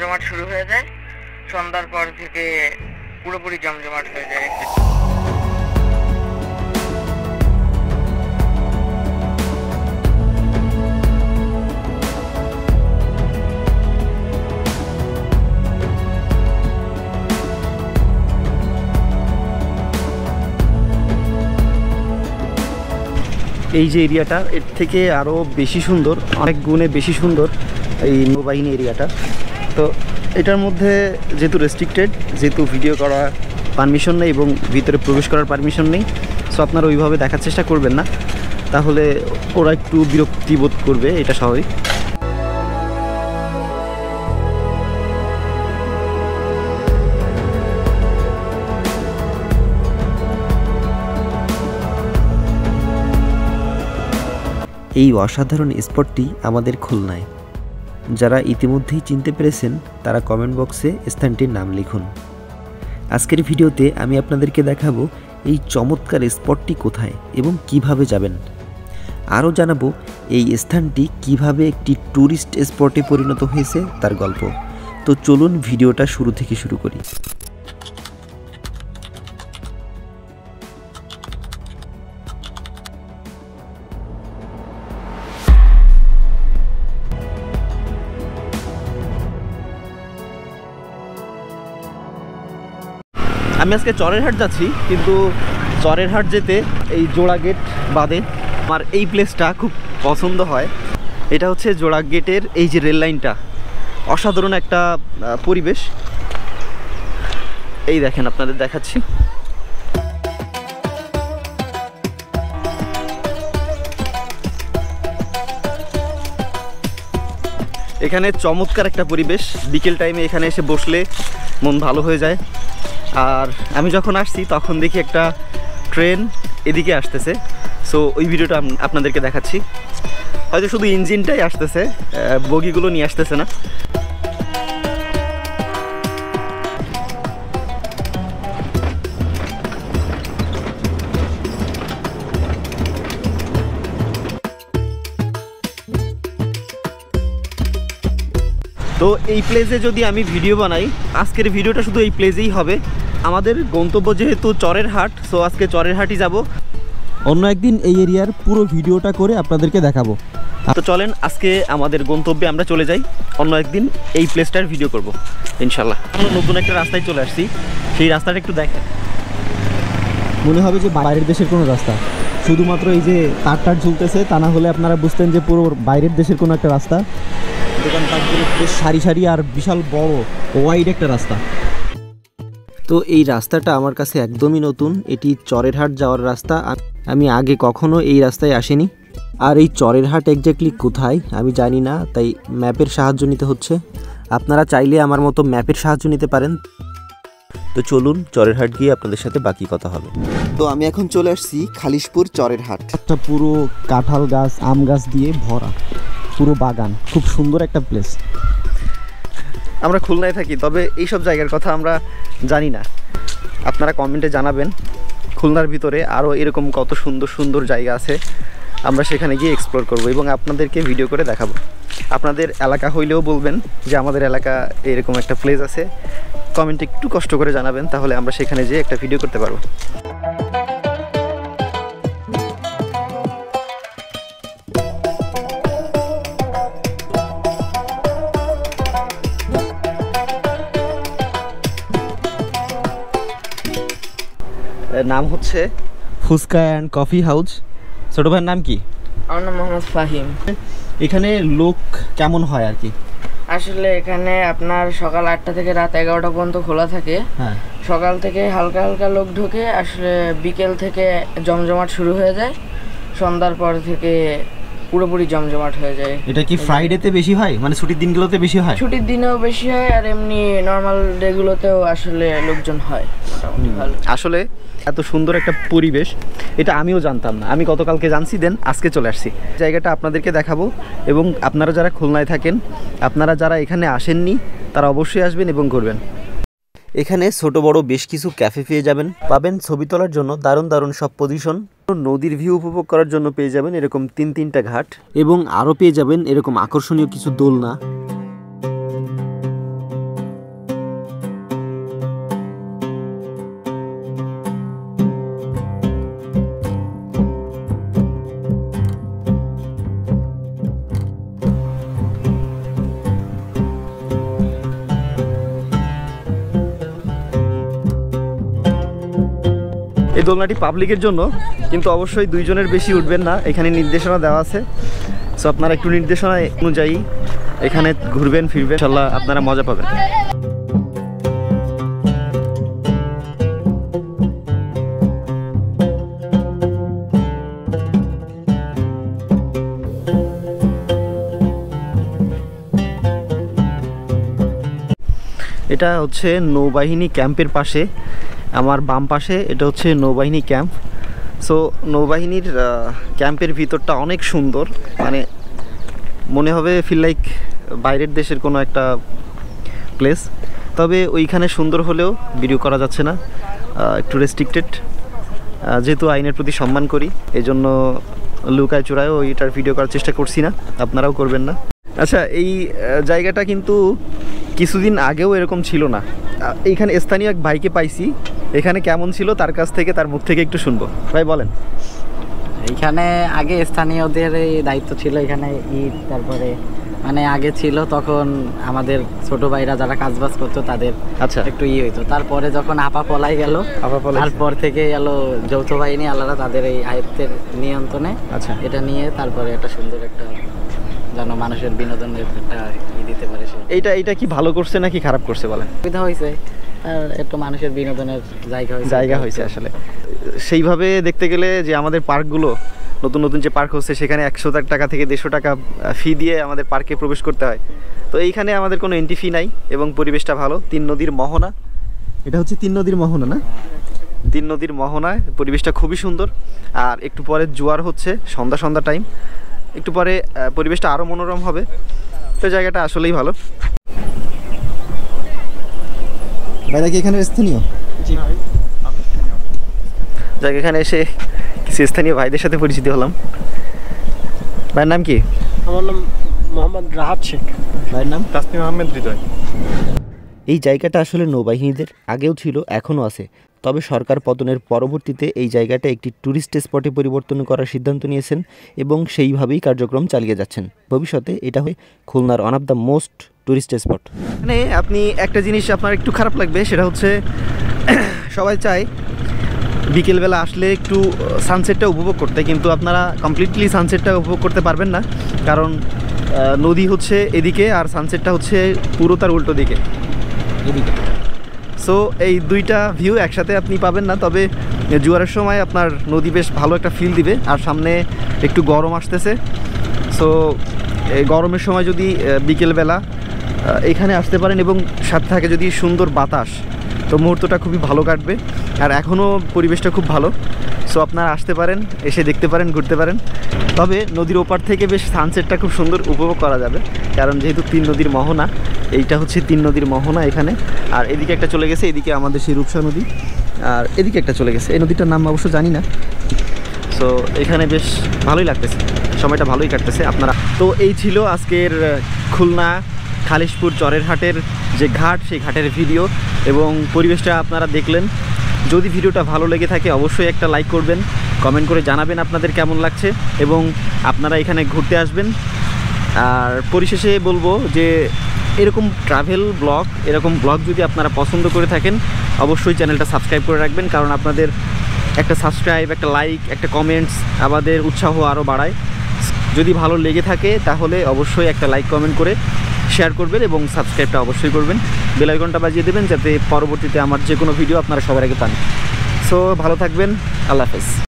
জমজমাট শুরু হয়ে যায়। সন্ধ্যার পর থেকে পুরোপুরি জমজমাট হয়ে যায়। এই যে এরিয়াটা এর থেকে আরও বেশি সুন্দর, অনেক গুণে বেশি সুন্দর এই নৌবাহিনী এরিয়াটা। তো এটার মধ্যে যেহেতু রেস্ট্রিক্টেড, যেহেতু ভিডিও করার পারমিশন নেই এবং ভিতরে প্রবেশ করার পারমিশন নেই, সো আপনারা ওইভাবে দেখার চেষ্টা করবেন না, তাহলে ওরা একটু বিরক্তি বোধ করবে, এটা স্বাভাবিক। এই অসাধারণ স্পটটি আমাদের খুলনায়। যারা ইতিমধ্যেই চিনতে পেরেছেন তারা কমেন্ট বক্সে স্থানটির নাম লিখুন। আজকের ভিডিওতে আমি আপনাদেরকে দেখাবো এই চমৎকার স্পটটি কোথায় এবং কিভাবে যাবেন। আরও জানাবো এই স্থানটি কিভাবে একটি ট্যুরিস্ট স্পটে পরিণত হয়েছে তার গল্প। তো চলুন ভিডিওটা শুরু থেকে শুরু করি। আমি আজকে চরেরহাট যাচ্ছি, কিন্তু চরেরহাট যেতে এই জোড়া গেট বাদে আমার এই প্লেসটা খুব পছন্দ হয়। এটা হচ্ছে জোড়া গেটের এই যে রেল লাইনটা, অসাধারণ একটা পরিবেশ। এই দেখেন, আপনাদের দেখাচ্ছি। এখানে চমৎকার একটা পরিবেশ, বিকেল টাইমে এখানে এসে বসলে মন ভালো হয়ে যায়। আর আমি যখন আসছি তখন দেখি একটা ট্রেন এদিকে আসতেছে, সো ওই ভিডিওটা আপনাদেরকে দেখাচ্ছি। হয়তো শুধু ইঞ্জিনটাই আসতেছে, বগিগুলো নিয়ে আসতেছে না। তো এই প্লেসে যদি আমি ভিডিও বানাই, আজকের ভিডিওটা শুধু এই প্লেসেই হবে। আমাদের গন্তব্য যেহেতু চরেরহাট, সো আজকে চরেরহাটই যাব। অন্য একদিন এই এরিয়ার পুরো ভিডিওটা করে আপনাদেরকে দেখাবো। তো চলেন আজকে আমাদের গন্তব্যে আমরা চলে যাই, অন্য একদিন এই প্লেসটার ভিডিও করব ইনশাল্লাহ। আমরা নতুন একটা রাস্তায় চলে আসছি, সেই রাস্তাটা একটু দেখেন। মনে হবে যে বাইরের দেশের কোনো রাস্তা, শুধুমাত্র এই যে তার ঝুলতেছে, তা না হলে আপনারা বুঝতেন যে পুরো বাইরের দেশের কোনো একটা রাস্তা। দোকানপাটগুলো বেশ সারি সারি আর বিশাল বড় ওয়াইড একটা রাস্তা। তো এই রাস্তাটা আমার কাছে একদমই নতুন, এটি চরেরহাট যাওয়ার রাস্তা। আমি আগে কখনো এই রাস্তায় আসিনি। আর এই চরেরহাট এক্স্যাক্টলি কোথায় আমি জানি না, তাই ম্যাপের সাহায্য নিতে হচ্ছে। আপনারা চাইলে আমার মতো ম্যাপের সাহায্য নিতে পারেন। তো চলুন চরেরহাট গিয়ে আপনাদের সাথে বাকি কথা হবে। তো আমি এখন চলে আসছি খালিশপুর চরেরহাট। একটা পুরো কাঁঠাল গাছ, আম গাছ দিয়ে ভরা পুরো বাগান, খুব সুন্দর একটা প্লেস। আমরা খুলনায় থাকি, তবে এইসব জায়গার কথা আমরা জানি না। আপনারা কমেন্টে জানাবেন খুলনার ভিতরে আরও এরকম কত সুন্দর সুন্দর জায়গা আছে, আমরা সেখানে গিয়ে এক্সপ্লোর করব এবং আপনাদেরকে ভিডিও করে দেখাবো। আপনাদের এলাকা হইলেও বলবেন যে আমাদের এলাকা এরকম একটা প্লেস আছে, কমেন্টে একটু কষ্ট করে জানাবেন, তাহলে আমরা সেখানে যেয়ে একটা ভিডিও করতে পারবো। নাম হচ্ছে ফুচকা অ্যান্ড কফি হাউস। ছোট ভাইয়ের নাম কি? আমার নাম মোহাম্মদ ফাহিম। এখানে লোক কেমন হয় আর কি? আসলে এখানে আপনার সকাল 8টা থেকে রাত 11টা পর্যন্ত খোলা থাকে। হ্যাঁ, সকাল থেকে হালকা হালকা লোক ঢোকে, আসলে বিকেল থেকে জমজমাট শুরু হয়ে যায়। সন্ধ্যার পর থেকে পুরোপুরি জমজমাট হয়ে যায়। এটা কি ফ্রাইডেতে বেশি হয়, মানে ছুটির দিনগুলোতে বেশি হয়? ছুটির দিনেও বেশি হয়, আর এমনি নর্মাল ডেগুলোতেও আসলে লোকজন হয় মোটামুটি ভালো। আসলে এত সুন্দর একটা পরিবেশ এটা আমিও জানতাম না, আমি গতকালকে জানছি, দেন আজকে চলে আসছি। জায়গাটা আপনাদেরকে দেখাবো এবং আপনারা যারা খুলনায় থাকেন, আপনারা যারা এখানে আসেননি, তারা অবশ্যই আসবেন এবং ঘুরবেন। এখানে ছোট বড় বেশ কিছু ক্যাফে পেয়ে যাবেন, পাবেন ছবি তোলার জন্য দারুণ দারুণ সব পজিশন, নদীর ভিউ উপভোগ করার জন্য পেয়ে যাবেন এরকম 3-3টা ঘাট, এবং আরও পেয়ে যাবেন এরকম আকর্ষণীয় কিছু দোলনা। এই দোলনাটি পাবলিকের জন্য, কিন্তু অবশ্যই 2 জনের বেশি উঠবেন না, এখানে নির্দেশনা দেওয়া আছে। সো আপনারা একটু নির্দেশনা অনুযায়ী এখানে ঘুরবেন ফিরবেন, ইনশাআল্লাহ আপনারা মজা পাবেন। এটা হচ্ছে নৌবাহিনী ক্যাম্পের পাশে, আমার বাম পাশে এটা হচ্ছে নৌবাহিনী ক্যাম্প। সো নৌবাহিনীর ক্যাম্পের ভিতরটা অনেক সুন্দর, মানে মনে হবে ফিল লাইক বাইরের দেশের কোনো একটা প্লেস। তবে ওইখানে সুন্দর হলেও ভিডিও করা যাচ্ছে না, একটু রেস্ট্রিক্টেড। যেহেতু আইনের প্রতি সম্মান করি, এই জন্য লুকায় চূড়ায় ওইটার ভিডিও করার চেষ্টা করছি না, আপনারাও করবেন না। আচ্ছা, এই জায়গাটা কিন্তু কিছুদিন আগেও এরকম ছিল না। এইখানে স্থানীয় এক ভাইকে পাইছি, এখানে কেমন ছিল তার কাছ থেকে, তার মুখ থেকে একটু শুনবো। ভাই বলেন। এইখানে আগে স্থানীয়দের এই দায়িত্ব ছিল, এখানে ঈদ তারপরে মানে আগে ছিল, তখন আমাদের ছোট ভাইরা যারা কাজবাজ করতো তাদের আচ্ছা একটু হইতো। তারপরে যখন আপা পলাই গেল, তারপর থেকে গেল যৌথ বাহিনী আলাদা তাদের এই আয়ত্তের নিয়ন্ত্রণে। আচ্ছা, এটা নিয়ে তারপরে একটা সুন্দর একটা যেন মানুষের বিনোদনের একটা দিতে পারে। এইটা কি ভালো করছে নাকি খারাপ করছে বলেন? সুবিধা হয়েছে, আর একটু মানুষের বিনোদনের জায়গা হয়েছে আসলে। সেইভাবে দেখতে গেলে যে আমাদের পার্কগুলো নতুন নতুন যে পার্ক হচ্ছে, সেখানে 100 টাকা থেকে 150 টাকা ফি দিয়ে আমাদের পার্কে প্রবেশ করতে হয়। তো এইখানে আমাদের কোনো এন্ট্রি ফি নাই এবং পরিবেশটা ভালো। 3 নদীর মোহনা, এটা হচ্ছে 3 নদীর মোহনা না? 3 নদীর মোহনায় পরিবেশটা খুবই সুন্দর। আর একটু পরে জোয়ার হচ্ছে, সন্ধ্যা টাইম, একটু পরে পরিবেশটা আরও মনোরম হবে। তো জায়গাটা আসলেই ভালো। ভাইরা কি এখানে স্থানীয়? জি ভাই, আমি স্থানীয়। জায়গা এখানে এসে কিছু স্থানীয় ভাইদের সাথে পরিচিত হলাম। ভাইয়ের নাম কি? আমার নাম মোহাম্মদ রাহাত শেখ। ভাইয়ের নাম? তাসনিম আহমেদ হৃদয়। এই জায়গাটা আসলে নৌবাহিনীদের আগেও ছিল, এখনও আছে। তবে সরকার পতনের পরবর্তীতে এই জায়গাটা একটি ট্যুরিস্ট স্পটে পরিবর্তন করার সিদ্ধান্ত নিয়েছেন এবং সেইভাবেই কার্যক্রম চালিয়ে যাচ্ছেন। ভবিষ্যতে এটা হয় খুলনার one of the most tourist spot. মানে আপনি একটা জিনিস আপনার একটু খারাপ লাগবে, সেটা হচ্ছে সবাই চায় বিকেলবেলা আসলে একটু সানসেটটা উপভোগ করতে, কিন্তু আপনারা কমপ্লিটলি সানসেটটা উপভোগ করতে পারবেন না, কারণ নদী হচ্ছে এদিকে আর সানসেটটা হচ্ছে পুরো তার উল্টো দিকে এদিকে। সো এই দুইটা ভিউ একসাথে আপনি পাবেন না। তবে জোয়ারের সময় আপনার নদী বেশ ভালো একটা ফিল দিবে, আর সামনে একটু গরম আসতেছে। সো এই গরমের সময় যদি বিকেলবেলা এখানে আসতে পারেন এবং সাথে থাকে যদি সুন্দর বাতাস, তো মুহূর্তটা খুবই ভালো কাটবে। আর এখনও পরিবেশটা খুব ভালো। সো আপনারা আসতে পারেন, এসে দেখতে পারেন, ঘুরতে পারেন। তবে নদীর ওপার থেকে বেশ সানসেটটা খুব সুন্দর উপভোগ করা যাবে, কারণ যেহেতু 3 নদীর মোহনা, এইটা হচ্ছে 3 নদীর মোহনা এখানে। আর এদিকে একটা চলে গেছে, এদিকে আমাদের সেই রূপসা নদী, আর এদিকে একটা চলে গেছে, এই নদীটার নাম অবশ্য জানি না। সো এখানে বেশ ভালোই লাগতেছে, সময়টা ভালোই কাটতেছে আপনারা। তো এই ছিল আজকের খুলনা খালিশপুর চরের হাটের যে ঘাট, সেই ঘাটের ভিডিও এবং পরিবেশটা আপনারা দেখলেন। যদি ভিডিওটা ভালো লেগে থাকে অবশ্যই একটা লাইক করবেন, কমেন্ট করে জানাবেন আপনাদের কেমন লাগছে এবং আপনারা এখানে ঘুরতে আসবেন। আর পরিশেষে বলবো যে এরকম ট্রাভেল ব্লগ, এরকম ব্লগ যদি আপনারা পছন্দ করে থাকেন অবশ্যই চ্যানেলটা সাবস্ক্রাইব করে রাখবেন, কারণ আপনাদের একটা সাবস্ক্রাইব, একটা লাইক, একটা কমেন্টস আমাদের উৎসাহ আরও বাড়ায়। যদি ভালো লেগে থাকে তাহলে অবশ্যই একটা লাইক কমেন্ট করে শেয়ার করবেন এবং সাবস্ক্রাইবটা অবশ্যই করবেন, বেল আইকনটা বাজিয়ে দেবেন যাতে পরবর্তীতে আমার যে কোনো ভিডিও আপনারা সবার আগে পান। সো ভালো থাকবেন, আল্লাহ হাফেজ।